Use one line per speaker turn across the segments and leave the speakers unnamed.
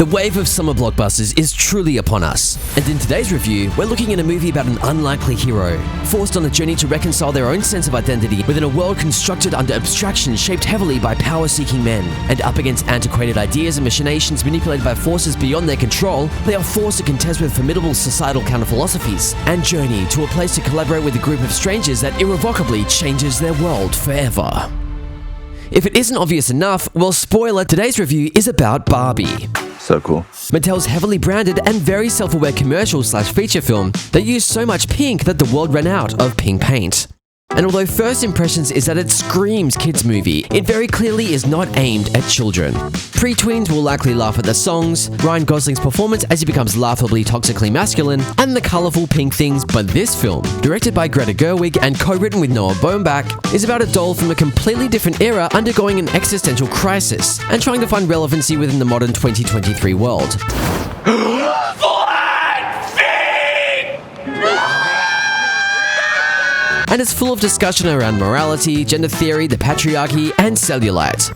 The wave of summer blockbusters is truly upon us, and in today's review, we're looking at a movie about an unlikely hero, forced on a journey to reconcile their own sense of identity within a world constructed under abstraction shaped heavily by power-seeking men, and up against antiquated ideas and machinations manipulated by forces beyond their control, they are forced to contest with formidable societal counter-philosophies, and journey to a place to collaborate with a group of strangers that irrevocably changes their world forever. If it isn't obvious enough, well, spoiler, today's review is about Barbie.
So cool.
Mattel's heavily branded and very self-aware commercial/feature film that used so much pink that the world ran out of pink paint. And although first impressions is that it screams kids movie, it very clearly is not aimed at children. Pre-tweens will likely laugh at the songs, Ryan Gosling's performance as he becomes laughably toxically masculine, and the colourful pink things, but this film, directed by Greta Gerwig and co-written with Noah Baumbach, is about a doll from a completely different era undergoing an existential crisis and trying to find relevancy within the modern 2023 world. And it's full of discussion around morality, gender theory, the patriarchy, and cellulite,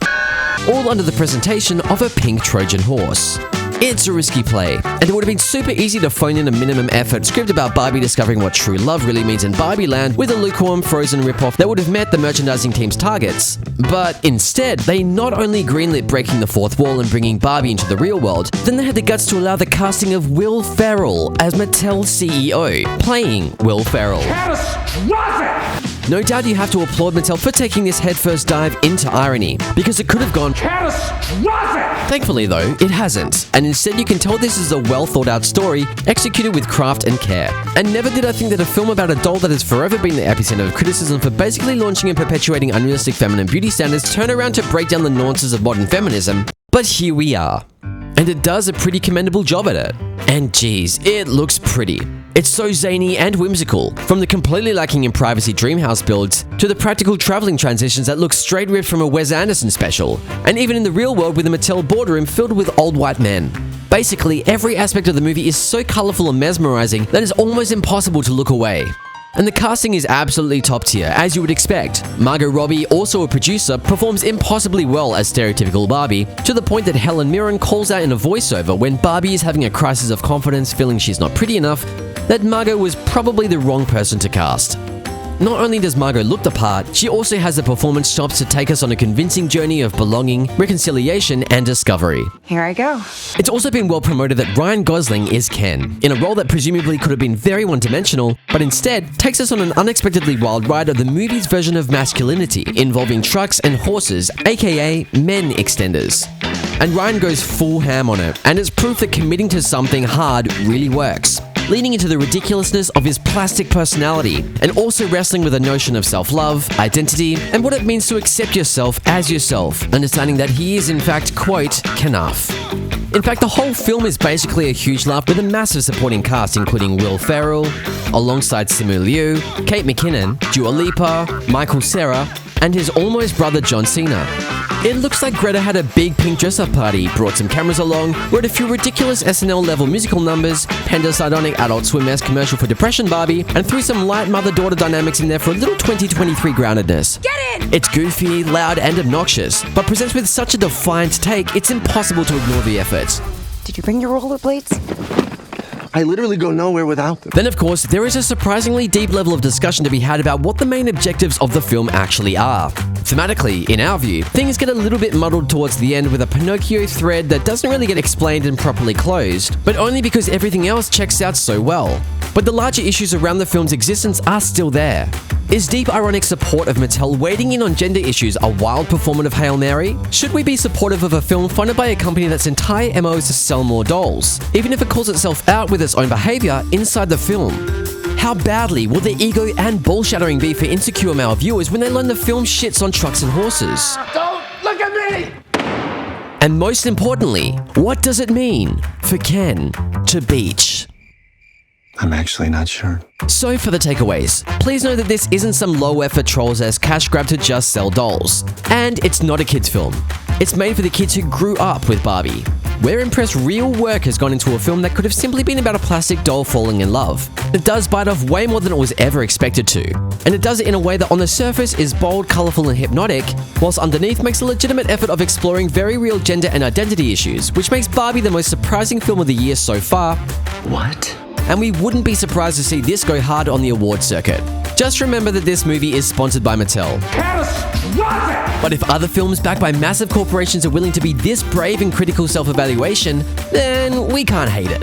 all under the presentation of a pink Trojan horse. It's a risky play, and it would have been super easy to phone in a minimum effort script about Barbie discovering what true love really means in Barbie Land with a lukewarm Frozen ripoff that would have met the merchandising team's targets. But instead, they not only greenlit breaking the fourth wall and bringing Barbie into the real world, then they had the guts to allow the casting of Will Ferrell as Mattel CEO, playing Will Ferrell.
Catastrophic!
No doubt you have to applaud Mattel for taking this headfirst dive into irony, because it could have gone
catastrophic!
Thankfully though, it hasn't, and instead you can tell this is a well thought out story, executed with craft and care. And never did I think that a film about a doll that has forever been the epicenter of criticism for basically launching and perpetuating unrealistic feminine beauty standards turn around to break down the nuances of modern feminism, but here we are. And it does a pretty commendable job at it. And geez, it looks pretty. It's so zany and whimsical, from the completely lacking in privacy dreamhouse builds to the practical traveling transitions that look straight ripped from a Wes Anderson special, and even in the real world with a Mattel boardroom filled with old white men. Basically, every aspect of the movie is so colorful and mesmerizing that it's almost impossible to look away. And the casting is absolutely top tier, as you would expect. Margot Robbie, also a producer, performs impossibly well as Stereotypical Barbie, to the point that Helen Mirren calls out in a voiceover when Barbie is having a crisis of confidence, feeling she's not pretty enough, that Margot was probably the wrong person to cast. Not only does Margot look the part, she also has the performance chops to take us on a convincing journey of belonging, reconciliation, and discovery.
Here I go.
It's also been well promoted that Ryan Gosling is Ken, in a role that presumably could have been very one-dimensional, but instead takes us on an unexpectedly wild ride of the movie's version of masculinity, involving trucks and horses, aka men extenders. And Ryan goes full ham on it, and it's proof that committing to something hard really works, leaning into the ridiculousness of his plastic personality, and also wrestling with the notion of self-love, identity, and what it means to accept yourself as yourself, understanding that he is in fact, quote, Knuff. In fact, the whole film is basically a huge laugh with a massive supporting cast including Will Ferrell, alongside Simu Liu, Kate McKinnon, Dua Lipa, Michael Cera, and his almost brother John Cena. It looks like Greta had a big pink dress-up party, brought some cameras along, wrote a few ridiculous SNL-level musical numbers, penned a sardonic Adult Swim-esque commercial for Depression Barbie, and threw some light mother-daughter dynamics in there for a little 2023 groundedness.
Get in!
It's goofy, loud, and obnoxious, but presents with such a defiant take, it's impossible to ignore the effort.
Did you bring your rollerblades?
I literally go nowhere without them.
Then, of course, there is a surprisingly deep level of discussion to be had about what the main objectives of the film actually are. Thematically, in our view, things get a little bit muddled towards the end with a Pinocchio thread that doesn't really get explained and properly closed, but only because everything else checks out so well. But the larger issues around the film's existence are still there. Is deep ironic support of Mattel wading in on gender issues a wild performative Hail Mary? Should we be supportive of a film funded by a company that's entire MO is to sell more dolls, even if it calls itself out with its own behavior inside the film? How badly will the ego and bull-shattering be for insecure male viewers when they learn the film shits on trucks and horses?
Don't look at me!
And most importantly, what does it mean for Ken to beach?
I'm actually not sure.
So for the takeaways, please know that this isn't some low-effort Trolls-esque cash grab to just sell dolls. And it's not a kids' film. It's made for the kids who grew up with Barbie. We're impressed real work has gone into a film that could have simply been about a plastic doll falling in love. It does bite off way more than it was ever expected to. And it does it in a way that on the surface is bold, colourful and hypnotic, whilst underneath makes a legitimate effort of exploring very real gender and identity issues, which makes Barbie the most surprising film of the year so far.
What?
And we wouldn't be surprised to see this go hard on the award circuit. Just remember that this movie is sponsored by Mattel.
Catastrophic!
But if other films backed by massive corporations are willing to be this brave in critical self-evaluation, then we can't hate it.